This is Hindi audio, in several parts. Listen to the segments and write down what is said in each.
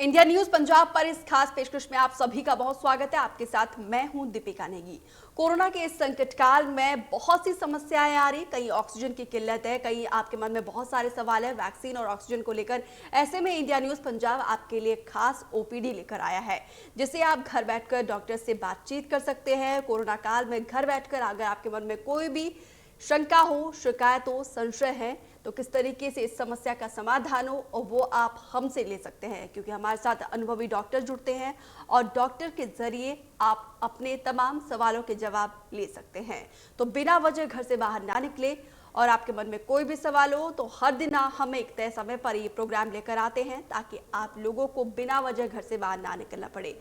इंडिया न्यूज पंजाब पर इस खास पेशकश में आप सभी का बहुत स्वागत है। आपके साथ मैं हूं दीपिका नेगी। कोरोना के इस संकट काल में बहुत सी समस्याएं आ रही, कहीं ऑक्सीजन की किल्लत है, कहीं आपके मन में बहुत सारे सवाल है वैक्सीन और ऑक्सीजन को लेकर। ऐसे में इंडिया न्यूज पंजाब आपके लिए खास ओपीडी लेकर आया है, जिसे आप घर बैठकर डॉक्टर से बातचीत कर सकते हैं। कोरोना काल में घर बैठकर अगर आपके मन में कोई भी शंका हो, शिकायत हो, संशय है तो किस तरीके से इस समस्या का समाधान हो, और वो आप हमसे ले सकते हैं, क्योंकि हमारे साथ अनुभवी डॉक्टर जुड़ते हैं और डॉक्टर के जरिए आप अपने तमाम सवालों के जवाब ले सकते हैं। तो बिना वजह घर से बाहर ना निकले और आपके मन में कोई भी सवाल हो तो हर दिन हम एक तय समय पर ये प्रोग्राम लेकर आते हैं, ताकि आप लोगों को बिना वजह घर से बाहर ना निकलना पड़े।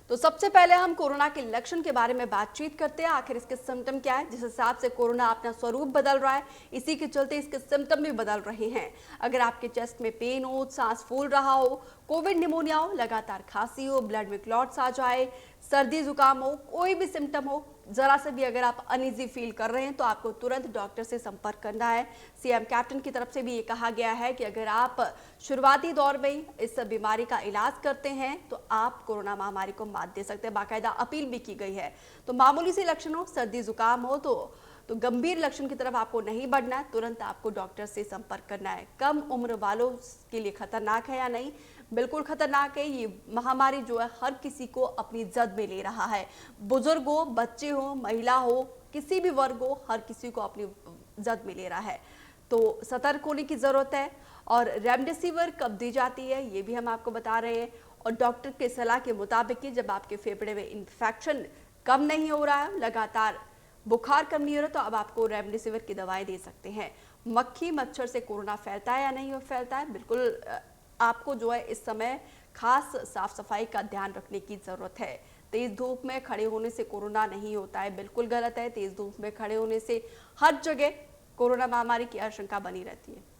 तो सबसे पहले हम कोरोना के लक्षण के बारे में बातचीत करते हैं। आखिर इसके सिम्टम क्या है, जिस हिसाब से कोरोना अपना स्वरूप बदल रहा है, इसी के चलते इसके सिम्टम भी बदल रहे हैं। अगर आपके चेस्ट में पेन हो, सांस फूल रहा हो, कोविड निमोनिया हो, लगातार खांसी हो, ब्लड में क्लॉट्स आ जाए, सर्दी जुकाम हो, कोई भी सिम्टम हो, जरा से भी अगर आप अनईजी फील कर रहे हैं तो आपको तुरंत डॉक्टर से संपर्क करना है। सीएम कैप्टन की तरफ से भी ये कहा गया है कि अगर आप शुरुआती दौर में इस बीमारी का इलाज करते हैं तो आप कोरोना महामारी को मात दे सकते हैं। बाकायदा अपील भी की गई है। तो मामूली से लक्षण हो, सर्दी जुकाम हो तो गंभीर लक्षण की तरफ आपको नहीं बढ़ना है, तुरंत आपको डॉक्टर से संपर्क करना है। कम उम्र वालों के लिए खतरनाक है या नहीं? बिल्कुल खतरनाक है। ये महामारी जो है हर किसी को अपनी जद में ले रहा है। बुजुर्ग हो, बच्चे हो, महिला हो, किसी भी वर्ग हो, हर किसी को अपनी जद में ले रहा है। तो सतर्क होने की जरूरत है। और रेमडेसिविर कब दी जाती है ये भी हम आपको बता रहे हैं, और डॉक्टर के सलाह के मुताबिक कि जब आपके फेफड़े में इन्फेक्शन कम नहीं हो रहा है, लगातार बुखार कम नहीं हो रहा, तो अब आपको रेमडेसिविर की दवाएं दे सकते हैं। मक्खी मच्छर से कोरोना फैलता है या नहीं फैलता है, बिल्कुल आपको जो है इस समय खास साफ सफाई का ध्यान रखने की जरूरत है। तेज धूप में खड़े होने से कोरोना नहीं होता है, बिल्कुल गलत है। तेज धूप में खड़े होने से हर जगह कोरोना महामारी की आशंका बनी रहती है।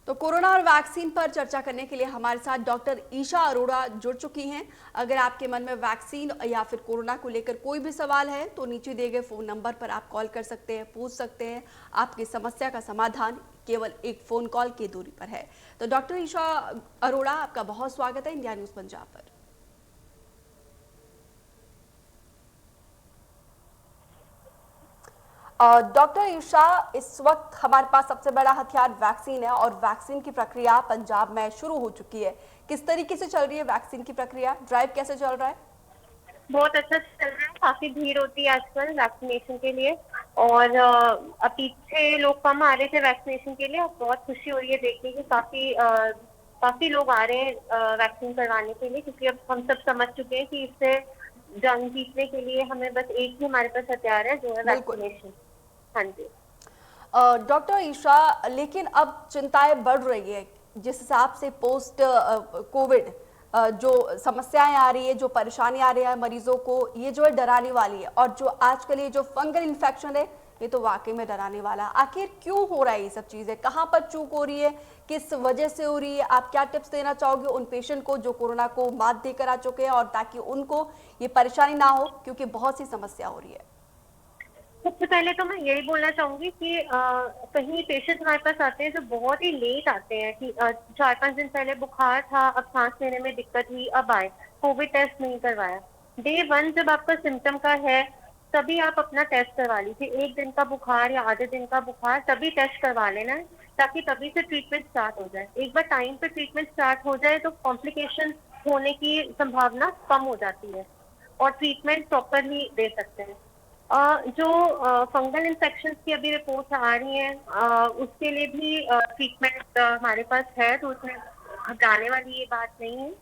तो कोरोना और वैक्सीन पर चर्चा करने के लिए हमारे साथ डॉक्टर ईशा अरोड़ा जुड़ चुकी हैं। अगर आपके मन में वैक्सीन या फिर कोरोना को लेकर कोई भी सवाल है तो नीचे दिए गए फोन नंबर पर आप कॉल कर सकते हैं, पूछ सकते हैं। आपकी समस्या का समाधान केवल एक फोन कॉल की दूरी पर है। तो डॉक्टर ईशा अरोड़ा, आपका बहुत स्वागत है इंडिया न्यूज पंजाब पर। डॉक्टर ईशा, इस वक्त हमारे पास सबसे बड़ा हथियार वैक्सीन है और वैक्सीन की प्रक्रिया पंजाब में शुरू हो चुकी है। किस तरीके से चल रही है वैक्सीन की प्रक्रिया? ड्राइव कैसे चल रहा है? बहुत अच्छा चल रहा है। काफी भीड़ होती है आजकल वैक्सीनेशन के लिए, और अब पीछे लोग कम आ रहे थे वैक्सीनेशन के लिए। अब बहुत खुशी हो रही है देखने की, काफी लोग आ रहे हैं वैक्सीन करवाने के लिए, क्योंकि अब हम सब समझ चुके हैं कि इससे जंग जीतने के लिए हमें बस एक ही हमारे पास हथियार है, जो है वैक्सीनेशन। हाँ जी डॉक्टर ईशा, लेकिन अब चिंताएं बढ़ रही है जिस हिसाब से पोस्ट कोविड जो समस्याएं आ रही है, जो परेशानी आ रही है मरीजों को, ये जो है डराने वाली है। और जो आजकल ये जो फंगल इन्फेक्शन है, ये तो वाकई में डराने वाला है। आखिर क्यों हो रहा है ये सब चीजें? कहाँ पर चूक हो रही है, किस वजह से हो रही है? आप क्या टिप्स देना चाहोगे उन पेशेंट को जो कोरोना को मात देकर आ चुके हैं, और ताकि उनको ये परेशानी ना हो, क्योंकि बहुत सी समस्या हो रही है। सबसे पहले तो मैं यही बोलना चाहूंगी कि कहीं पेशेंट हमारे पास आते हैं जो बहुत ही लेट आते हैं, कि 4-5 दिन पहले बुखार था, अब सांस लेने में दिक्कत हुई, अब आए, कोविड टेस्ट नहीं करवाया। डे 1 जब आपका सिम्टम का है तभी आप अपना टेस्ट करवा लीजिए। 1 दिन का बुखार या आधे दिन का बुखार, तभी टेस्ट करवा लेना है, ताकि तभी से ट्रीटमेंट स्टार्ट हो जाए। एक बार टाइम पे ट्रीटमेंट स्टार्ट हो जाए तो कॉम्प्लिकेशन होने की संभावना कम हो जाती है और ट्रीटमेंट प्रॉपरली दे सकते हैं। जो फंगल इन्फेक्शन की अभी रिपोर्ट आ रही है, उसके लिए भी ट्रीटमेंट हमारे पास है, तो उसमें घबराने वाली ये बात नहीं है।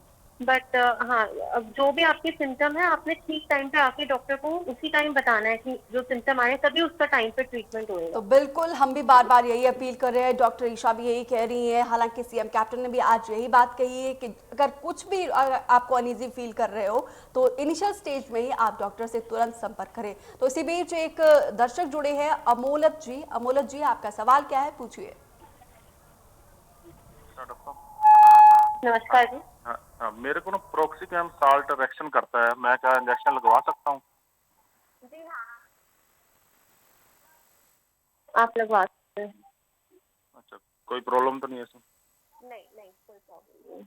बट हाँ, अब जो भी आपके सिम्टम है, आपने ठीक टाइम पे आके डॉक्टर को उसी टाइम बताना है कि जो सिम्टम आए, तभी उसका टाइम पे ट्रीटमेंट होएगा। तो बिल्कुल हम भी बार बार यही अपील कर रहे हैं, डॉक्टर ईशा भी यही कह रही हैं। हालांकि सीएम कैप्टन ने भी आज यही बात कही है कि अगर कुछ भी आपको अनईजी फील कर रहे हो तो इनिशियल स्टेज में ही आप डॉक्टर से तुरंत संपर्क करें। तो इसी बीच एक दर्शक जुड़े हैं, अमोलक जी। अमोलक जी, आपका सवाल क्या है, पूछिए। नमस्कार जी। हाँ, मेरे को ना प्रोक्सीकैम साल्ट रिएक्शन करता है, मैं क्या इंजेक्शन लगवा सकता हूँ? जी हाँ, आप लगवा सकते हैं। अच्छा, कोई प्रॉब्लम तो नहीं है इसमें? नहीं नहीं, कोई प्रॉब्लम नहीं।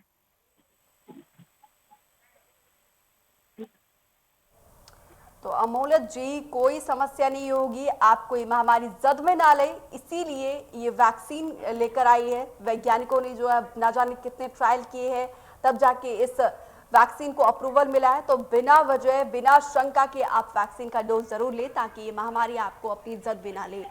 तो अमोलक जी, कोई समस्या नहीं होगी, आपको ये महामारी जद में ना ले, इसीलिए ये वैक्सीन लेकर आई है। वैज्ञानिकों ने जो है ना जाने कितने ट्रायल किए हैं, तब जाके इस वैक्सीन को अप्रूवल मिला है। तो बिना वजह, बिना शंका के आप वैक्सीन का डोज जरूर लें, ताकि ये महामारी आपको अपनी जद में ना ले।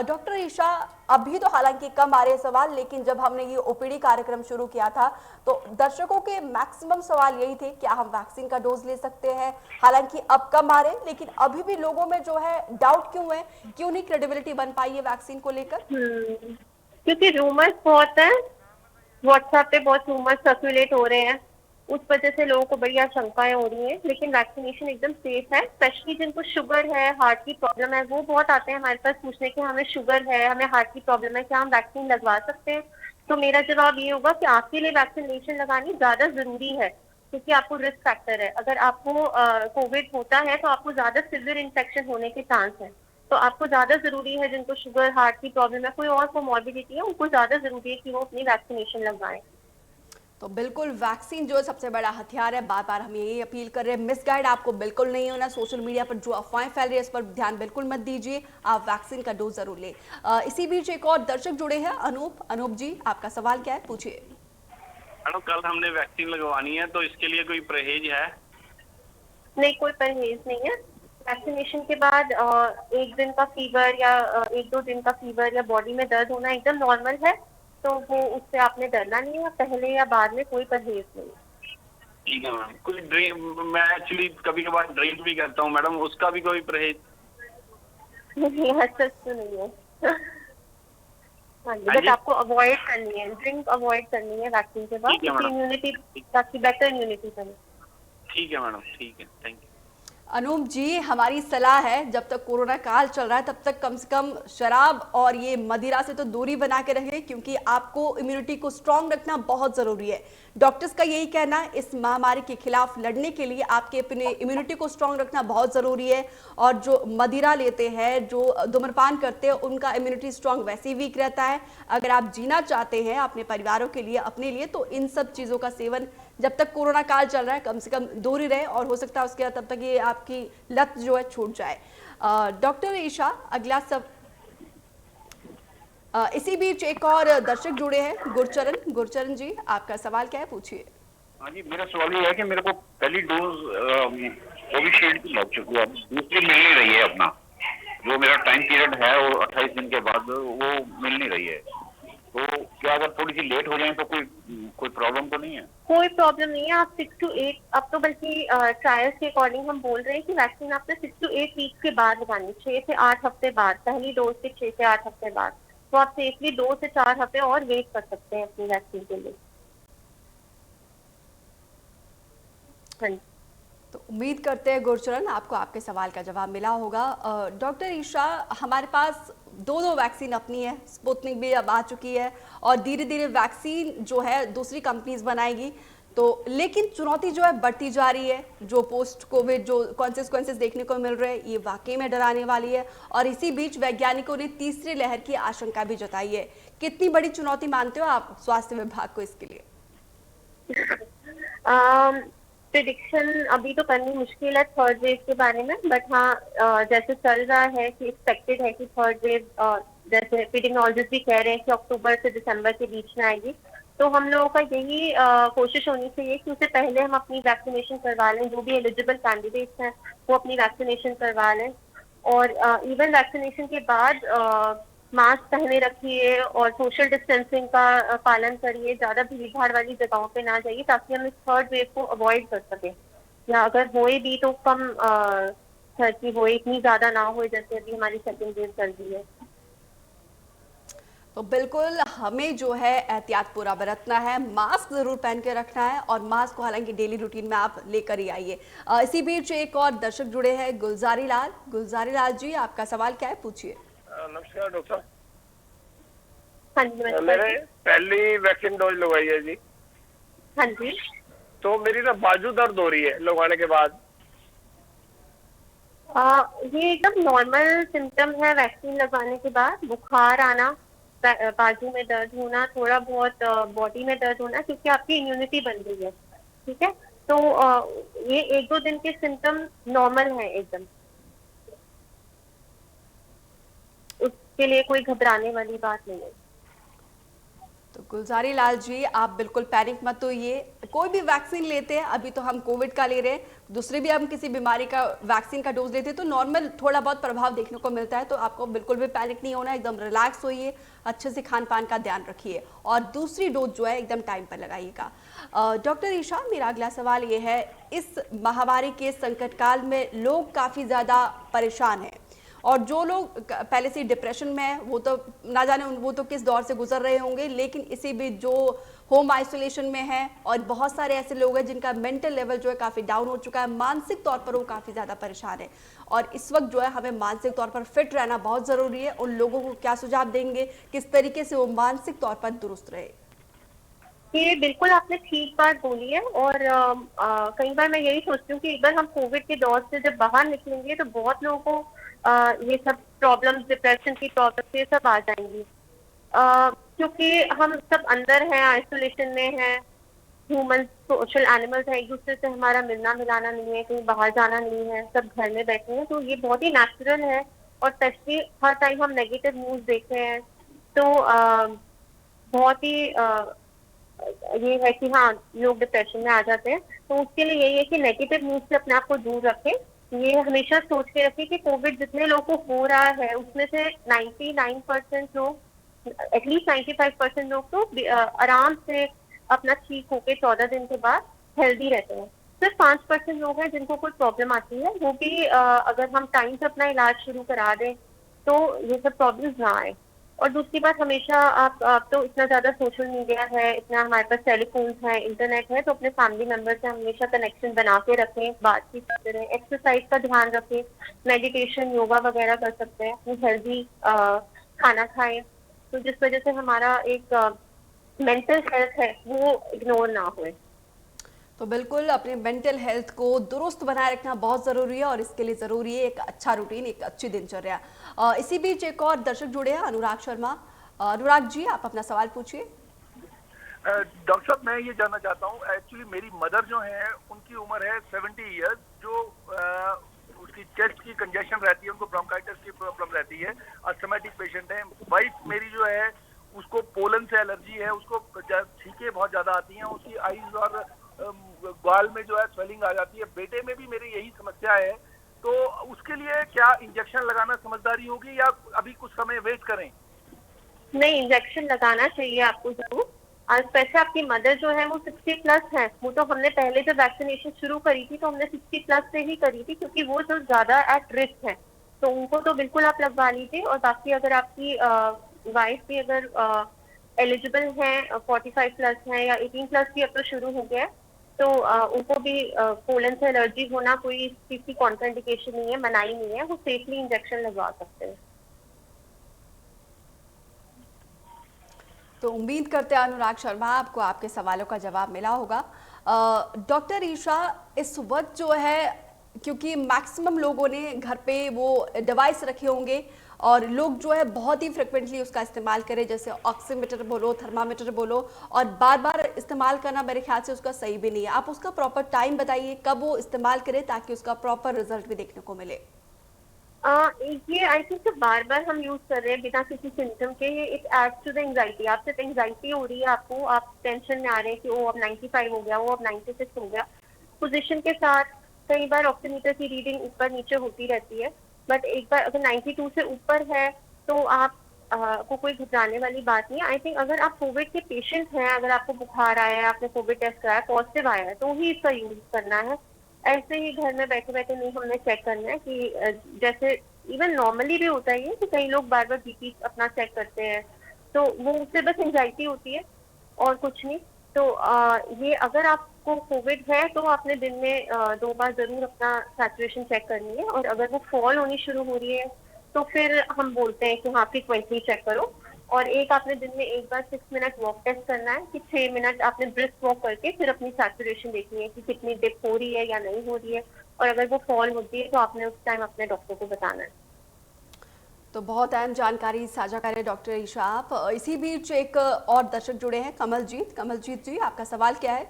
डॉक्टर ईशा, अभी तो हालांकि कम आ रहे हैं सवाल, लेकिन जब हमने ये ओपीडी कार्यक्रम शुरू किया था तो दर्शकों के मैक्सिमम सवाल यही थे, क्या हम वैक्सीन का डोज ले सकते हैं? हालांकि अब कम आ रहे हैं, लेकिन अभी भी लोगों में जो है डाउट क्यों है, क्यों नहीं क्रेडिबिलिटी बन पाई है वैक्सीन को लेकर? क्योंकि रूमर्स बहुत है, व्हाट्सएप पे बहुत रूमर्स सर्कुलेट हो रहे हैं, उस वजह से लोगों को बड़ी आशंकाएं हो रही हैं। लेकिन वैक्सीनेशन एकदम सेफ है। स्पेशली जिनको शुगर है, हार्ट की प्रॉब्लम है, वो बहुत आते हैं हमारे पास पूछने कि हमें शुगर है, हमें हार्ट की प्रॉब्लम है, क्या हम वैक्सीन लगवा सकते हैं? तो मेरा जवाब ये होगा कि आपके लिए वैक्सीनेशन लगानी ज्यादा जरूरी है, क्योंकि आपको रिस्क फैक्टर है। अगर आपको कोविड होता है तो आपको ज्यादा सिवियर इन्फेक्शन होने के चांस है। तो आपको ज्यादा जरूरी है, जिनको शुगर, हार्ट की प्रॉब्लम है, कोई और कोमॉर्बिडिटी है, उनको ज्यादा जरूरी है कि वो अपनी वैक्सीनेशन लगवाएं। तो बिल्कुल वैक्सीन जो है सबसे बड़ा हथियार है। बार बार हम यही अपील कर रहे हैं, मिसगाइड आपको बिल्कुल नहीं होना। सोशल मीडिया पर जो अफवाहें फैल रही है इस पर ध्यान बिल्कुल मत दीजिए, आप वैक्सीन का डोज जरूर लें। इसी बीच एक और दर्शक जुड़े हैं, अनूप जी, आपका सवाल क्या है, पूछिए। मैडम, कल हमने वैक्सीन लगवानी है, तो इसके लिए कोई परहेज है? नहीं, कोई परहेज नहीं है। वैक्सीनेशन के बाद एक दिन का फीवर या 1-2 दिन का फीवर या बॉडी में दर्द होना एकदम नॉर्मल है, तो वो उससे आपने डरना नहीं है। पहले या बाद में कोई परहेज नहीं। ठीक है मैम। कोई ड्रिंक, मैं एक्चुअली कभी कभार ड्रिंक भी करता हूँ मैडम, उसका भी कोई परहेज? नहीं, ऐसा तो नहीं है। हाँ जी, हाँ बट जी? आपको अवॉइड करनी है, ड्रिंक अवॉइड करनी है वैक्सीन के बाद, ठीक है मैडम। इम्यूनिटी, ताकि बेटर इम्यूनिटी बने। ठीक है मैडम, ठीक है, थैंक यू। अनूप जी, हमारी सलाह है, जब तक कोरोना काल चल रहा है तब तक कम से कम शराब और ये मदिरा से तो दूरी बना के रखें, क्योंकि आपको इम्यूनिटी को स्ट्रांग रखना बहुत ज़रूरी है। डॉक्टर्स का यही कहना है, इस महामारी के खिलाफ लड़ने के लिए आपके अपने इम्यूनिटी को स्ट्रांग रखना बहुत ज़रूरी है। और जो मदिरा लेते हैं, जो धूम्रपान करते हैं, उनका इम्यूनिटी स्ट्रांग वैसे ही वीक रहता है। अगर आप जीना चाहते हैं अपने परिवारों के लिए, अपने लिए, तो इन सब चीज़ों का सेवन जब तक कोरोना काल चल रहा है कम से कम दूर ही रहे, और हो सकता है उसके बाद तब तक ये आपकी लत जो है छूट जाए। डॉक्टर ईशा, अगला सब इसी बीच एक और दर्शक जुड़े हैं, गुरचरण जी, आपका सवाल क्या है, पूछिए। हाँ जी, मेरा सवाल ये है कि मेरे को पहली डोज कोविशील्ड की लग चुकी है, अब दूसरी मिल नहीं रही है। अपना जो मेरा टाइम पीरियड है वो 28 दिन के बाद वो मिल नहीं रही है, तो क्या अगर थोड़ी सी लेट हो जाए तो कोई प्रॉब्लम तो नहीं है? कोई प्रॉब्लम नहीं है। आप 6 to 8, अब तो बल्कि ट्रायल्स के अकॉर्डिंग हम बोल रहे हैं कि वैक्सीन आपने 6 to 8 वीक के बाद लगानी, 6 से 8 हफ्ते बाद, पहली डोज के 6 से 8 हफ्ते बाद। तो आप सेफली 2 से 4 हफ्ते और वेट कर सकते हैं अपनी वैक्सीन के लिए। हाँ जी। तो उम्मीद करते हैं गुरचरण आपको आपके सवाल का जवाब मिला होगा। डॉक्टर ईशा, हमारे पास दो वैक्सीन अपनी है, स्पुतनिक भी अब आ चुकी है, और धीरे धीरे वैक्सीन जो है दूसरी कंपनीज बनाएगी। तो लेकिन चुनौती जो है बढ़ती जा रही है, जो पोस्ट कोविड जो कॉन्सिक्वेंसेस देखने को मिल रहे हैं, ये वाकई में डराने वाली है। और इसी बीच वैज्ञानिकों ने तीसरी लहर की आशंका भी जताई है। कितनी बड़ी चुनौती मानते हो आप स्वास्थ्य विभाग को इसके लिए? प्रिडिक्शन अभी तो करनी मुश्किल है थर्ड वेव के बारे में, बट हाँ, जैसे चल रहा है कि एक्सपेक्टेड है कि थर्ड वेव, जैसे एपिडेमियोलॉजिस्ट भी कह रहे हैं कि अक्टूबर से दिसंबर के बीच में आएगी। तो हम लोगों का यही कोशिश होनी चाहिए कि उससे पहले हम अपनी वैक्सीनेशन करवा लें, जो भी एलिजिबल कैंडिडेट्स हैं वो अपनी वैक्सीनेशन करवा लें। और इवन वैक्सीनेशन के बाद मास्क पहने रखिए और सोशल डिस्टेंसिंग का पालन करिए, ज्यादा भीड़ भाड़ वाली जगहों पे ना जाइए, ताकि हम इस थर्ड वेव को अवॉइड कर सकें, या अगर होए भी तो कम कि वो इतनी ज्यादा ना हो जैसे अभी हमारी सेकंड वेव चल रही है। तो बिल्कुल हमें जो है एहतियात पूरा बरतना है, मास्क जरूर पहन के रखना है, और मास्क को हालांकि डेली रूटीन में आप लेकर ही आइए। इसी बीच एक और दर्शक जुड़े हैं, गुलजारी लाल जी, आपका सवाल क्या है, पूछिए। नमस्कार डॉक्टर साहब। हाँ जी, मैंने पहली वैक्सीन डोज लगवाई है जी। हाँ जी। तो मेरी ना बाजू दर्द हो रही है लगवाने के बाद। ये एकदम नॉर्मल सिम्टम है वैक्सीन लगवाने के बाद, बुखार आना, बाजू में दर्द होना, थोड़ा बहुत बॉडी में दर्द होना, क्योंकि आपकी इम्यूनिटी बन रही है। ठीक है, तो ये 1-2 दिन के सिम्टम नॉर्मल है एकदम, उसके लिए कोई घबराने वाली बात नहीं है। तो गुलजारी लाल जी, आप बिल्कुल पैनिक मत होइए। कोई भी वैक्सीन लेते हैं, अभी तो हम कोविड का ले रहे हैं, दूसरी भी हम किसी बीमारी का वैक्सीन का डोज लेते हैं तो नॉर्मल थोड़ा बहुत प्रभाव देखने को मिलता है। तो आपको बिल्कुल भी पैनिक नहीं होना, एकदम रिलैक्स होइए, अच्छे से खान पान का ध्यान रखिए और दूसरी डोज जो है एकदम टाइम पर लगाइएगा। डॉक्टर ईशा, मेरा अगला सवाल ये है, इस महामारी के संकट काल में लोग काफ़ी ज़्यादा परेशान हैं और जो लोग पहले से डिप्रेशन में है वो तो ना जाने वो तो किस दौर से गुजर रहे होंगे, लेकिन इसी बीच जो होम आइसोलेशन में है और बहुत सारे ऐसे लोग हैं जिनका मेंटल लेवल जो है काफ़ी डाउन हो चुका है, मानसिक तौर पर वो काफ़ी ज़्यादा परेशान है और इस वक्त जो है हमें मानसिक तौर पर फिट रहना बहुत ज़रूरी है। उन लोगों को क्या सुझाव देंगे, किस तरीके से वो मानसिक तौर पर दुरुस्त रहे? ये बिल्कुल आपने ठीक बात बोली है और कई बार मैं यही सोचती हूँ कि एक बार हम कोविड के दौर से जब बाहर निकलेंगे तो बहुत लोगों को ये सब प्रॉब्लम्स, डिप्रेशन की प्रॉब्लम्स, ये सब आ जाएंगी, क्योंकि हम सब अंदर हैं, आइसोलेशन में हैं, ह्यूमन सोशल एनिमल्स हैं, एक दूसरे से हमारा मिलना मिलाना नहीं है, कहीं बाहर जाना नहीं है, सब घर में बैठे हैं, तो ये बहुत ही नेचुरल है। और स्पेशली हर टाइम हम नेगेटिव न्यूज देख रहे हैं तो बहुत ही ये है कि हाँ, लोग डिप्रेशन में आ जाते हैं। तो उसके लिए यही है कि नेगेटिव न्यूज से अपने आप को दूर रखें। ये हमेशा सोच के रखें कि कोविड जितने लोगों को हो रहा है उसमें से 99% लोग, एटलीस्ट 95% लोग तो आराम से अपना ठीक होके 14 दिन के बाद हेल्दी रहते हैं। सिर्फ 5% लोग हैं जिनको कोई प्रॉब्लम आती है, वो भी अगर हम टाइम से अपना इलाज शुरू करा दें तो ये सब प्रॉब्लम्स ना आए। और दूसरी बात, हमेशा आप तो इतना ज्यादा सोशल मीडिया है, इतना हमारे पास टेलीफोन्स है, इंटरनेट है, तो अपने फैमिली मेंबर से हमेशा कनेक्शन बना के रखें, बातचीत करते रहें, एक्सरसाइज का ध्यान रखें, मेडिटेशन, योगा वगैरह कर सकते हैं, अपनी हेल्दी खाना खाएं, तो जिस वजह से हमारा एक मेंटल हेल्थ है वो इग्नोर ना हो। तो बिल्कुल अपने मेंटल हेल्थ को दुरुस्त बनाए रखना बहुत ज़रूरी है और इसके लिए ज़रूरी है एक अच्छा रूटीन, एक अच्छी दिनचर्या। इसी बीच एक और दर्शक जुड़े हैं, अनुराग शर्मा। अनुराग जी, आप अपना सवाल पूछिए। डॉक्टर साहब, मैं ये जानना चाहता हूँ, एक्चुअली मेरी मदर जो है उनकी उम्र है 70 ईयर्स, जो उसकी चेस्ट की कंजेशन रहती है, उनको ब्रोंकाइटिस की प्रॉब्लम रहती है, अस्थमैटिक पेशेंट है। वाइफ मेरी जो है उसको पोलन से एलर्जी है, उसको छींकें बहुत ज्यादा आती हैं, उसकी आईज और गाल में जो है स्वेलिंग आ जाती है। बेटे में भी मेरी यही समस्या है, तो उसके लिए क्या इंजेक्शन लगाना समझदारी होगी या अभी कुछ समय वेट करें? नहीं, इंजेक्शन लगाना चाहिए आपको जरूर। और स्पेशल आपकी मदर जो है वो 60 प्लस है, वो तो हमने पहले जब वैक्सीनेशन शुरू करी थी तो हमने 60 प्लस से ही करी थी, क्योंकि वो जो ज्यादा एट रिस्क है, तो उनको तो बिल्कुल आप लगवा लीजिए। और बाकी अगर आपकी वाइफ भी अगर एलिजिबल है, 45 प्लस है या 18 प्लस भी अब तो शुरू हो गया है, तो उनको भी पोलन से एलर्जी होना कोई इस चीज की कॉन्ट्राइंडिकेशन नहीं है, मनाही नहीं है, वो सेफली इंजेक्शन लगवा सकते हैं। तो उम्मीद करते हैं अनुराग शर्मा, आपको आपके सवालों का जवाब मिला होगा। डॉक्टर ईशा, इस वक्त जो है, क्योंकि मैक्सिमम लोगों ने घर पे वो डिवाइस रखे होंगे और लोग जो है बहुत ही फ्रिक्वेंटली उसका इस्तेमाल करें, जैसे ऑक्सीमीटर बोलो, थर्मामीटर बोलो, और बार बार इस्तेमाल करना मेरे ख्याल से उसका सही भी नहीं है। आप उसका प्रॉपर टाइम बताइए कब वो इस्तेमाल करें ताकि उसका प्रॉपर रिजल्ट भी देखने को मिले। ये आई थिंक बार बार हम यूज कर रहे हैं बिना किसी सिम्टम के, ये it adds to the anxiety. आप सिर्फ एंजाइटी हो रही है आपको, आप टेंशन में आ रहे हैं कि वो अब 95 हो गया, वो अब 96 हो गया। पोजीशन के साथ कई बार ऑक्सीमीटर की रीडिंग ऊपर नीचे होती रहती है, बट एक बार अगर 92 से ऊपर है तो आप को कोई घबराने वाली बात नहीं है। आई थिंक अगर आप कोविड के पेशेंट हैं, अगर आपको बुखार आया है, आपने कोविड टेस्ट कराया, पॉजिटिव आया है, तो ही इसका यूज करना है। ऐसे ही घर में बैठे बैठे नहीं हमने चेक करना है कि जैसे इवन नॉर्मली भी होता है कि कई लोग बार बार बीपी अपना चेक करते हैं, तो वो उससे बस एंजाइटी होती है और कुछ नहीं। तो ये अगर आपको कोविड है तो आपने दिन में 2 बार जरूर अपना सैचुरेशन चेक करनी है, और अगर वो फॉल होनी शुरू हो रही है तो फिर हम बोलते हैं कि हाँ फ्रीक्वेंटली चेक करो। और एक आपने दिन में एक बार 6 मिनट वॉक टेस्ट करना है कि 6 मिनट आपने ब्रिस्क वॉक करके फिर अपनी सैचुरेशन देखनी है कि कितनी डिप हो रही है या नहीं हो रही है, और अगर वो फॉल होती है तो आपने उस टाइम अपने डॉक्टर को बताना है। तो बहुत अहम जानकारी साझा करें डॉक्टर ईशा आप। इसी बीच एक और दर्शक जुड़े हैं, कमलजीत जी, आपका सवाल क्या है?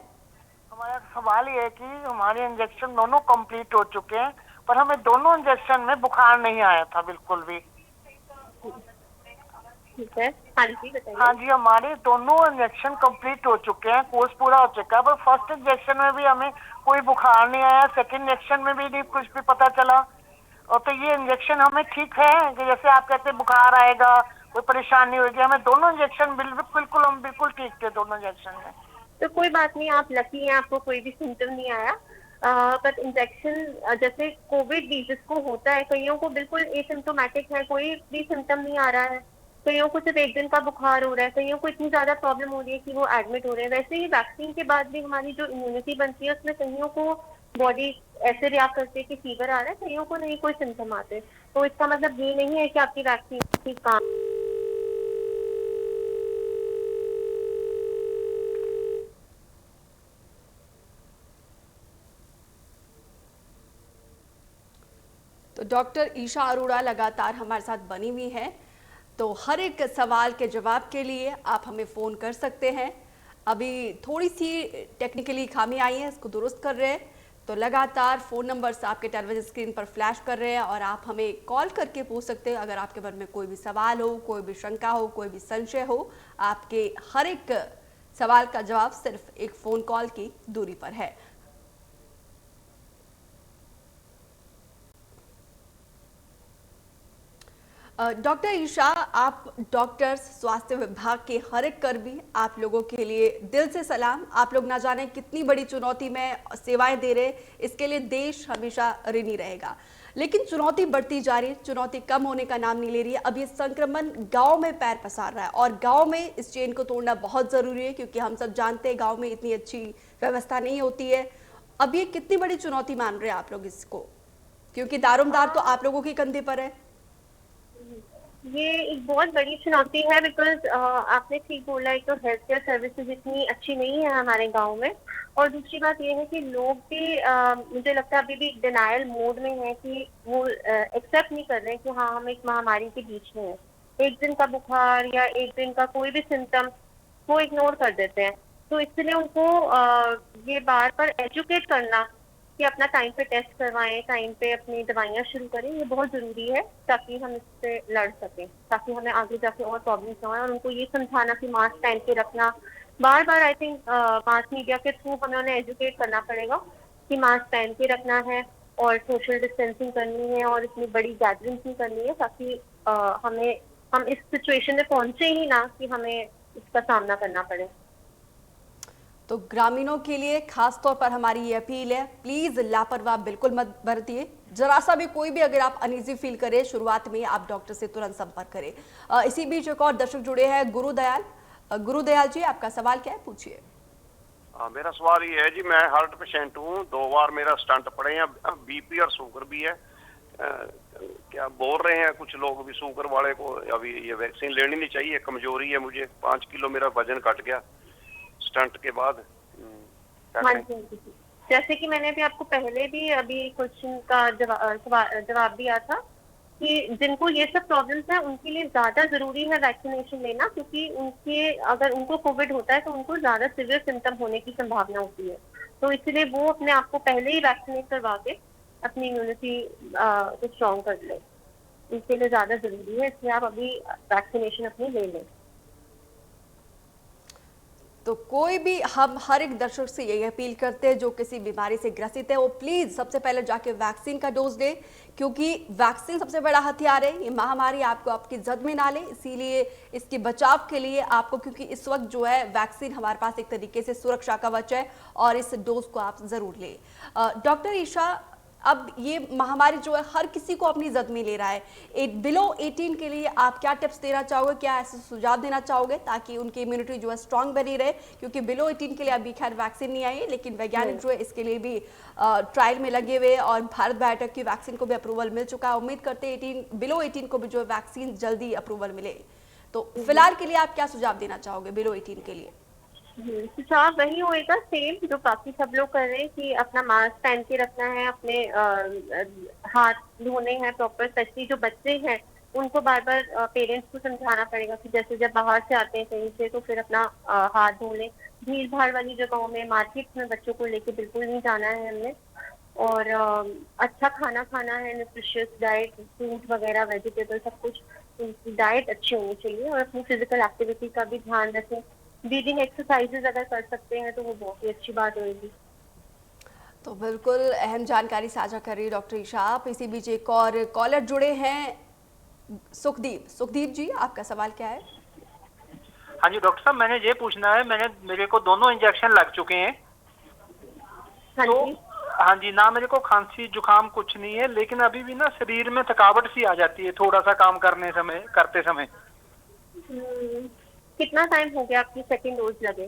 हमारा सवाल ये है कि हमारे इंजेक्शन दोनों कंप्लीट हो चुके हैं, पर हमें दोनों इंजेक्शन में बुखार नहीं आया था बिल्कुल भी। ठीक है, हाँ जी बताइए। हाँ जी, हमारे दोनों इंजेक्शन कंप्लीट हो चुके हैं, कोर्स पूरा हो चुका है, पर फर्स्ट इंजेक्शन में भी हमें कोई बुखार नहीं आया, सेकंड इंजेक्शन में भी नहीं कुछ भी पता चला। और तो ये इंजेक्शन हमें ठीक है कि जैसे आप कहते हैं बुखार आएगा, कोई परेशानी होगी, हमें दोनों इंजेक्शन बिल्कुल हम बिल्कुल ठीक थे दोनों इंजेक्शन में। तो कोई बात नहीं, आप लकी हैं, आपको कोई भी सिम्टम नहीं आया। पर इंजेक्शन जैसे कोविड भी जिसको होता है, कईयों को बिल्कुल एसिम्टोमेटिक है, कोई भी सिम्टम नहीं आ रहा है, कईयों को सिर्फ एक दिन का बुखार हो रहा है, कईयों को इतनी ज्यादा प्रॉब्लम हो रही है कि वो एडमिट हो रहे हैं। वैसे ही वैक्सीन के बाद भी हमारी जो इम्यूनिटी बनती है उसमें कईयों को बॉडी ऐसे रिएक्ट करती है कि फीवर आ रहा है, कईयों को नहीं कोई सिम्टम आते। तो इसका मतलब ये नहीं है कि आपकी वैक्सीन ठीक काम। तो डॉक्टर ईशा अरोड़ा लगातार हमारे साथ बनी हुई हैं, तो हर एक सवाल के जवाब के लिए आप हमें फ़ोन कर सकते हैं। अभी थोड़ी सी टेक्निकली खामी आई है, इसको दुरुस्त कर रहे हैं, तो लगातार फ़ोन नंबर्स आपके टेलीविजन स्क्रीन पर फ्लैश कर रहे हैं और आप हमें कॉल करके पूछ सकते हैं। अगर आपके मन में कोई भी सवाल हो, कोई भी शंका हो, कोई भी संशय हो, आपके हर एक सवाल का जवाब सिर्फ एक फ़ोन कॉल की दूरी पर है। डॉक्टर ईशा, आप डॉक्टर्स, स्वास्थ्य विभाग के हर एक कर्मी, आप लोगों के लिए दिल से सलाम। आप लोग ना जाने कितनी बड़ी चुनौती में सेवाएं दे रहे, इसके लिए देश हमेशा ऋणी रहेगा। लेकिन चुनौती बढ़ती जा रही है, चुनौती कम होने का नाम नहीं ले रही है। अब ये संक्रमण गांव में पैर पसार रहा है और गांव में इस चेन को तोड़ना बहुत ज़रूरी है, क्योंकि हम सब जानते हैं गाँव में इतनी अच्छी व्यवस्था नहीं होती है। अब ये कितनी बड़ी चुनौती मान रहे हैं आप लोग इसको, क्योंकि दारोमदार तो आप लोगों के कंधे पर है। ये एक बहुत बड़ी चुनौती है, बिकॉज आपने ठीक बोला, एक तो हेल्थ केयर सर्विसेज इतनी अच्छी नहीं है हमारे गांव में, और दूसरी बात ये है कि लोग भी मुझे लगता है अभी भी डिनायल मोड में है कि वो एक्सेप्ट नहीं कर रहे हैं कि हाँ हम एक महामारी के बीच में हैं। एक दिन का बुखार या एक दिन का कोई भी सिम्टम वो इग्नोर कर देते हैं। तो इसलिए उनको ये बार बार एजुकेट करना कि अपना टाइम पे टेस्ट करवाएं, टाइम पे अपनी दवाइयाँ शुरू करें, ये बहुत जरूरी है ताकि हम इससे लड़ सकें, ताकि हमें आगे जाके और प्रॉब्लम्स ना हो। और उनको ये समझाना कि मास्क पहन के रखना, बार बार आई थिंक मास मीडिया के थ्रू हमें उन्हें एजुकेट करना पड़ेगा कि मास्क पहन के रखना है और सोशल डिस्टेंसिंग करनी है और इतनी बड़ी गैदरिंग नहीं करनी है, ताकि हम इस सिचुएशन में पहुंचे ही ना कि हमें इसका सामना करना पड़े। तो ग्रामीणों के लिए खास तौर पर हमारी ये अपील है, प्लीज लापरवाह बिल्कुल मत बरतिए। जरा सा भी कोई भी अगर आप अनईजी फील करें शुरुआत में, आप डॉक्टर से तुरंत संपर्क करें। इसी बीच एक और दर्शक जुड़े हैं, गुरुदयाल जी, आपका सवाल क्या है, पूछिए। मेरा सवाल ये है जी, मैं हार्ट पेशेंट हूँ, 2 बार मेरा स्टंट पड़े हैं, बीपी और शुगर भी है। क्या बोल रहे हैं कुछ लोग भी शुगर वाले को अभी ये वैक्सीन लेनी नहीं चाहिए, कमजोरी है मुझे, 5 किलो मेरा वजन घट गया स्टंट के बाद। हाँ जी, जैसे कि मैंने भी आपको पहले भी अभी क्वेश्चन का जवाब दिया था कि जिनको ये सब प्रॉब्लम्स है उनके लिए ज्यादा जरूरी है वैक्सीनेशन लेना, क्योंकि अगर उनको कोविड होता है तो उनको ज्यादा सीवियर सिम्टम होने की संभावना होती है। तो इसलिए वो अपने आप को पहले ही वैक्सीनेट करवा के अपनी इम्यूनिटी को स्ट्रॉन्ग कर ले, इसके लिए ज्यादा जरूरी है, इसलिए आप अभी वैक्सीनेशन अपनी ले लें। तो कोई भी, हम हर एक दर्शक से यही अपील करते हैं जो किसी बीमारी से ग्रसित है, वो प्लीज सबसे पहले जाके वैक्सीन का डोज दे, क्योंकि वैक्सीन सबसे बड़ा हथियार है। ये महामारी आपको आपकी जद में ना ले, इसीलिए इसके बचाव के लिए आपको, क्योंकि इस वक्त जो है वैक्सीन हमारे पास एक तरीके से सुरक्षा कवच है और इस डोज को आप जरूर लें। डॉक्टर ईशा, अब ये महामारी जो है हर किसी को अपनी जद में ले रहा है। बिलो 18 के लिए आप क्या टिप्स देना चाहोगे, क्या ऐसे सुझाव देना चाहोगे ताकि उनकी इम्यूनिटी जो है स्ट्रांग बनी रहे? क्योंकि बिलो 18 के लिए अभी खैर वैक्सीन नहीं आई है, लेकिन वैज्ञानिक जो है इसके लिए भी ट्रायल में लगे हुए और भारत बायोटेक की वैक्सीन को भी अप्रूवल मिल चुका है। उम्मीद करते हैं बिलो 18 को भी जो है वैक्सीन जल्दी अप्रूवल मिले। तो फिलहाल के लिए आप क्या सुझाव देना चाहोगे बिलो 18 के लिए? सुझाव वही होएगा सेम जो बाकी सब लोग कर रहे हैं कि अपना मास्क पहन के रखना है, अपने हाथ धोने हैं प्रॉपर, स्पेशली जो बच्चे हैं उनको बार बार पेरेंट्स को समझाना पड़ेगा कि जैसे जब बाहर से आते हैं कहीं से तो फिर अपना हाथ धो लें। भीड़ भाड़ वाली जगहों में, मार्केट में बच्चों को लेके बिल्कुल नहीं जाना है हमने। और अच्छा खाना खाना है, न्यूट्रिशियस डाइट, फ्रूट वगैरह, वेजिटेबल, सब कुछ डाइट अच्छी होनी चाहिए। और अपनी फिजिकल एक्टिविटी का भी ध्यान रखें। ब्रीदिंग एक्सरसाइजेज अगर कर सकते हैं तो वो बहुत ही अच्छी बात होगी। तो बिल्कुल अहम जानकारी साझा कर रही है डॉक्टर ईशा आप। इसी बीच एक और कॉलर जुड़े हैं, सुखदीप जी, आपका सवाल क्या है? हाँ जी डॉक्टर साहब, मैंने ये पूछना है, मेरे को दोनों इंजेक्शन लग चुके हैं। तो हाँ जी, ना मेरे को खांसी जुकाम कुछ नहीं है, लेकिन अभी भी ना शरीर में थकावट सी आ जाती है थोड़ा सा काम करते समय। कितना टाइम हो गया आपकी सेकंड डोज लगे?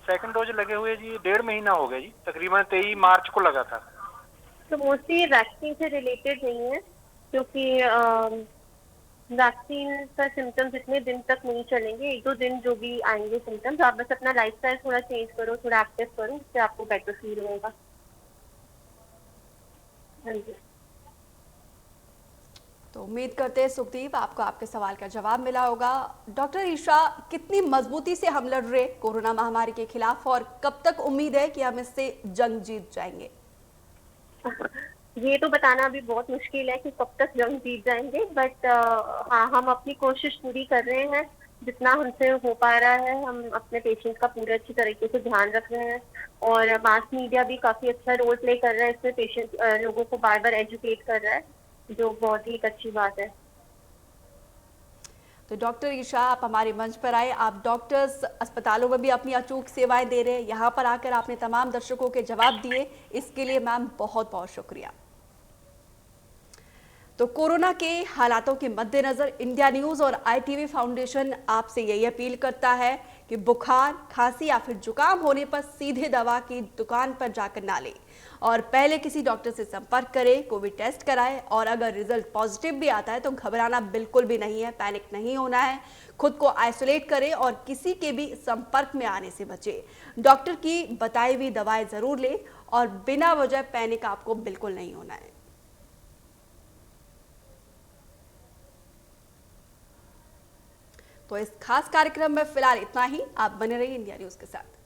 सेकंड डोज लगे हुए जी 1.5 महीना हो गया जी, तकरीबन 23 मार्च को लगा था। तो मोस्टली वैक्सीन से रिलेटेड नहीं है, क्योंकि वैक्सीन का सिम्टम्स इतने दिन तक नहीं चलेंगे। 1-2 दिन जो भी आएंगे सिम्टम्स, आप बस अपना लाइफस्टाइल थोड़ा चेंज करो, थोड़ा एक्टिव करो, उससे आपको बेटर फील होगा। हाँ जी। तो उम्मीद करते हैं सुखदीप आपको आपके सवाल का जवाब मिला होगा। डॉक्टर ईशा, कितनी मजबूती से हम लड़ रहे कोरोना महामारी के खिलाफ और कब तक उम्मीद है कि हम इससे जंग जीत जाएंगे? ये तो बताना अभी बहुत मुश्किल है कि कब तक जंग जीत जाएंगे, बट हाँ, हम अपनी कोशिश पूरी कर रहे हैं जितना हमसे हो पा रहा है। हम अपने पेशेंट का पूरे अच्छी तरीके से ध्यान रख रहे हैं और मास मीडिया भी काफी अच्छा रोल प्ले कर रहा है इसमें, पेशेंट लोगों को बार बार एजुकेट कर रहा है, जो बहुत ही एक अच्छी बात है। तो डॉक्टर ईशा, आप हमारे मंच पर आए। आप डॉक्टर्स अस्पतालों में भी अपनी अचूक सेवाएं दे रहे हैं, यहाँ पर आकर आपने तमाम दर्शकों के जवाब दिए, इसके लिए मैम बहुत बहुत शुक्रिया। तो कोरोना के हालातों के मद्देनजर इंडिया न्यूज और ITV फाउंडेशन आपसे यही अपील करता है कि बुखार, खांसी या फिर जुकाम होने पर सीधे दवा की दुकान पर जाकर ना लें और पहले किसी डॉक्टर से संपर्क करें, कोविड टेस्ट कराएं और अगर रिजल्ट पॉजिटिव भी आता है तो घबराना बिल्कुल भी नहीं है, पैनिक नहीं होना है। खुद को आइसोलेट करें और किसी के भी संपर्क में आने से बचें। डॉक्टर की बताई हुई दवाएं जरूर लें और बिना वजह पैनिक आपको बिल्कुल नहीं होना है। तो इस खास कार्यक्रम में फिलहाल इतना ही। आप बने रहिए इंडिया न्यूज के साथ।